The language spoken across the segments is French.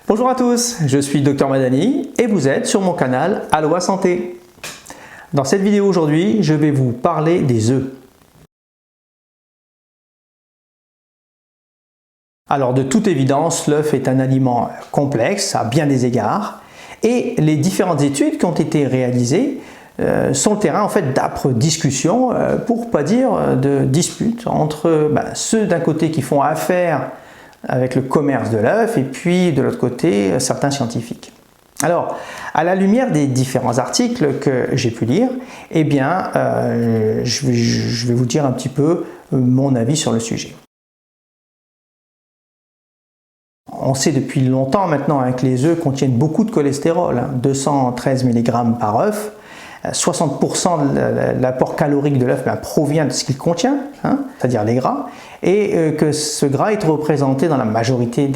Bonjour à tous, je suis Dr Madani et vous êtes sur mon canal Aloha Santé. Dans cette vidéo aujourd'hui, je vais vous parler des œufs. Alors de toute évidence, l'œuf est un aliment complexe à bien des égards et les différentes études qui ont été réalisées sont le terrain en fait d'âpres discussions, pour pas dire de disputes entre ceux d'un côté qui font affaire avec le commerce de l'œuf et puis de l'autre côté certains scientifiques. Alors, à la lumière des différents articles que j'ai pu lire, eh bien, je vais vous dire un petit peu mon avis sur le sujet. On sait depuis longtemps maintenant que les œufs contiennent beaucoup de cholestérol, 213 mg par œuf. 60% de l'apport calorique de l'œuf provient de ce qu'il contient, c'est-à-dire les gras, et que ce gras est représenté dans la majorité,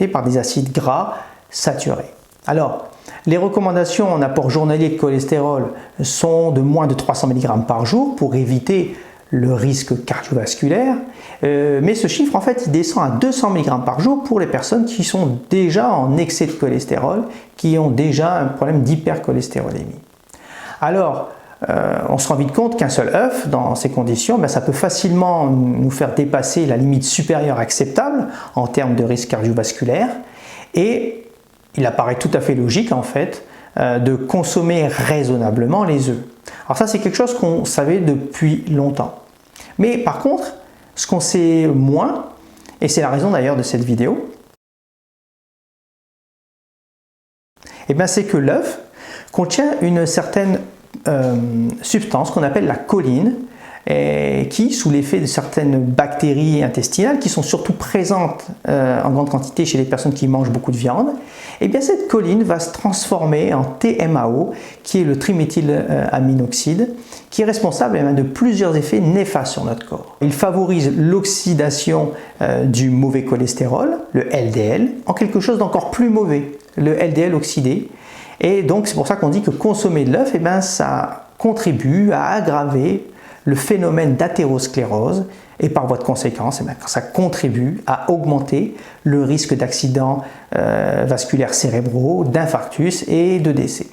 par des acides gras saturés. Alors, les recommandations en apport journalier de cholestérol sont de moins de 300 mg par jour pour éviter le risque cardiovasculaire, mais ce chiffre en fait il descend à 200 mg par jour pour les personnes qui sont déjà en excès de cholestérol, qui ont déjà un problème d'hypercholestérolémie. Alors, on se rend vite compte qu'un seul œuf, dans ces conditions, ça peut facilement nous faire dépasser la limite supérieure acceptable en termes de risque cardiovasculaire, et il apparaît tout à fait logique en fait de consommer raisonnablement les œufs. Alors ça c'est quelque chose qu'on savait depuis longtemps. Mais par contre, ce qu'on sait moins, et c'est la raison d'ailleurs de cette vidéo, c'est que l'œuf contient une certaine substance qu'on appelle la choline, et qui, sous l'effet de certaines bactéries intestinales qui sont surtout présentes en grande quantité chez les personnes qui mangent beaucoup de viande, cette choline va se transformer en TMAO, qui est le triméthylaminoxyde, qui est responsable de plusieurs effets néfastes sur notre corps. Il favorise l'oxydation du mauvais cholestérol, le LDL, en quelque chose d'encore plus mauvais, le LDL oxydé. Et donc c'est pour ça qu'on dit que consommer de l'œuf, ça contribue à aggraver le phénomène d'athérosclérose et par voie de conséquence, ça contribue à augmenter le risque d'accidents vasculaires cérébraux, d'infarctus et de décès.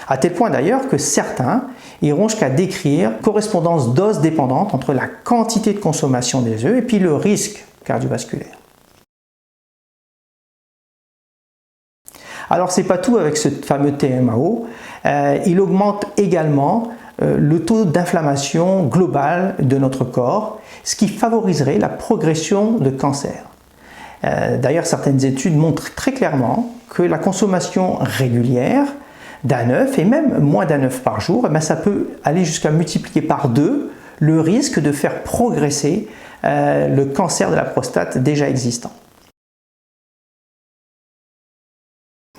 À tel point d'ailleurs que certains iront jusqu'à décrire une correspondance dose dépendante entre la quantité de consommation des œufs et puis le risque cardiovasculaire. Alors c'est pas tout avec ce fameux TMAO, il augmente également le taux d'inflammation globale de notre corps, ce qui favoriserait la progression de cancer. D'ailleurs, certaines études montrent très clairement que la consommation régulière d'un œuf, et même moins d'un œuf par jour, ça peut aller jusqu'à multiplier par 2 le risque de faire progresser le cancer de la prostate déjà existant.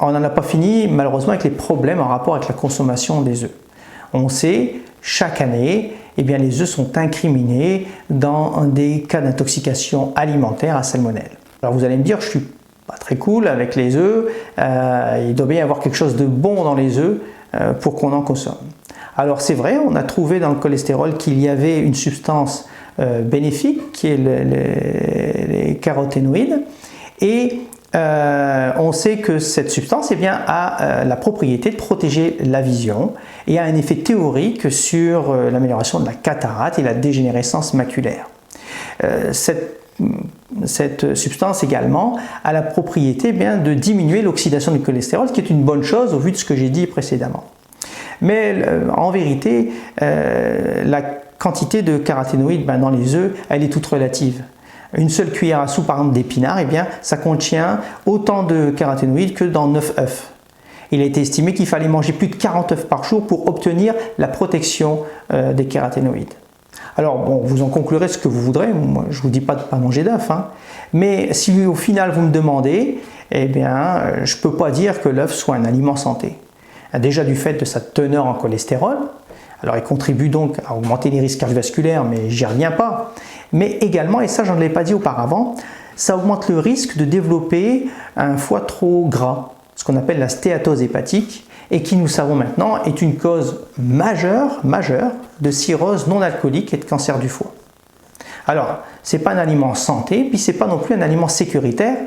On n'en a pas fini malheureusement avec les problèmes en rapport avec la consommation des œufs. On sait, chaque année, les œufs sont incriminés dans des cas d'intoxication alimentaire à salmonelle. Alors vous allez me dire, je suis pas très cool avec les œufs, il doit bien y avoir quelque chose de bon dans les œufs pour qu'on en consomme. Alors c'est vrai, on a trouvé dans le cholestérol qu'il y avait une substance bénéfique qui est les caroténoïdes, et on sait que cette substance a la propriété de protéger la vision et a un effet théorique sur l'amélioration de la cataracte et la dégénérescence maculaire. Cette substance également a la propriété de diminuer l'oxydation du cholestérol, ce qui est une bonne chose au vu de ce que j'ai dit précédemment. Mais en vérité, la quantité de caroténoïdes dans les œufs, elle est toute relative. Une seule cuillère à soupe par exemple d'épinards, ça contient autant de caroténoïdes que dans 9 œufs. Il a été estimé qu'il fallait manger plus de 40 œufs par jour pour obtenir la protection des caroténoïdes. Alors bon, vous en conclurez ce que vous voudrez, moi je ne vous dis pas de ne pas manger d'œufs, mais si au final vous me demandez, je ne peux pas dire que l'œuf soit un aliment santé. Déjà du fait de sa teneur en cholestérol, alors il contribue donc à augmenter les risques cardiovasculaires, mais j'y reviens pas. Mais également, et ça je ne l'ai pas dit auparavant, ça augmente le risque de développer un foie trop gras, ce qu'on appelle la stéatose hépatique, et qui nous savons maintenant est une cause majeure de cirrhose non alcoolique et de cancer du foie. Alors, ce n'est pas un aliment santé, puis ce n'est pas non plus un aliment sécuritaire,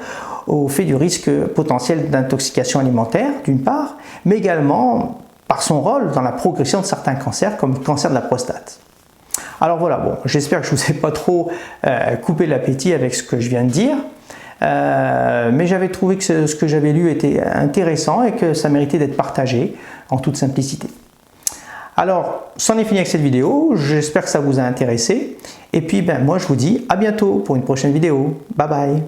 au fait du risque potentiel d'intoxication alimentaire, d'une part, mais également par son rôle dans la progression de certains cancers, comme le cancer de la prostate. Alors voilà, bon, j'espère que je ne vous ai pas trop coupé l'appétit avec ce que je viens de dire, mais j'avais trouvé que ce que j'avais lu était intéressant et que ça méritait d'être partagé en toute simplicité. Alors, c'en est fini avec cette vidéo, j'espère que ça vous a intéressé, et puis moi je vous dis à bientôt pour une prochaine vidéo. Bye bye.